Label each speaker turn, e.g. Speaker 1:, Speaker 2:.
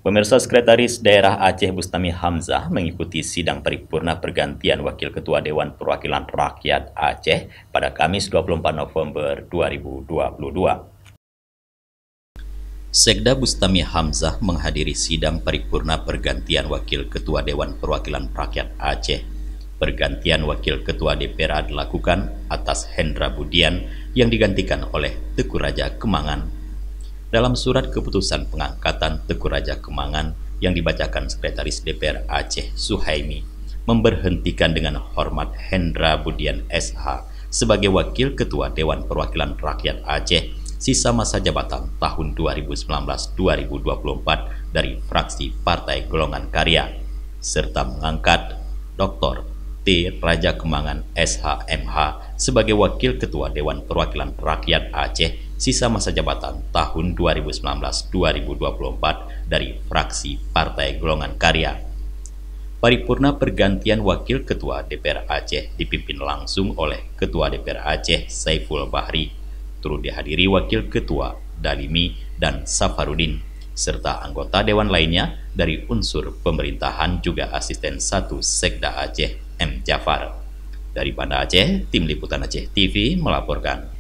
Speaker 1: Pemirsa, Sekretaris Daerah Aceh Bustami Hamzah mengikuti sidang paripurna pergantian Wakil Ketua Dewan Perwakilan Rakyat Aceh pada Kamis 24 November 2022. Sekda Bustami Hamzah menghadiri sidang paripurna pergantian Wakil Ketua Dewan Perwakilan Rakyat Aceh. Pergantian Wakil Ketua DPR dilakukan atas Hendra Budian yang digantikan oleh Teguh Raja Kemangan. Dalam surat keputusan pengangkatan Teguh Raja Kemangan yang dibacakan Sekretaris DPR Aceh Suhaimi, memberhentikan dengan hormat Hendra Budian SH sebagai Wakil Ketua Dewan Perwakilan Rakyat Aceh sisa masa jabatan tahun 2019-2024 dari fraksi Partai Golongan Karya, serta mengangkat Dr. T. Raja Kemangan SHMH sebagai Wakil Ketua Dewan Perwakilan Rakyat Aceh sisa masa jabatan tahun 2019-2024 dari fraksi Partai Golongan Karya. Paripurna pergantian Wakil Ketua DPR Aceh dipimpin langsung oleh Ketua DPR Aceh Saiful Bahri, turut dihadiri Wakil Ketua Dalimi dan Safarudin, serta anggota Dewan lainnya dari unsur pemerintahan juga Asisten 1 Sekda Aceh M. Jafar. Dari Banda Aceh, Tim Liputan Aceh TV melaporkan.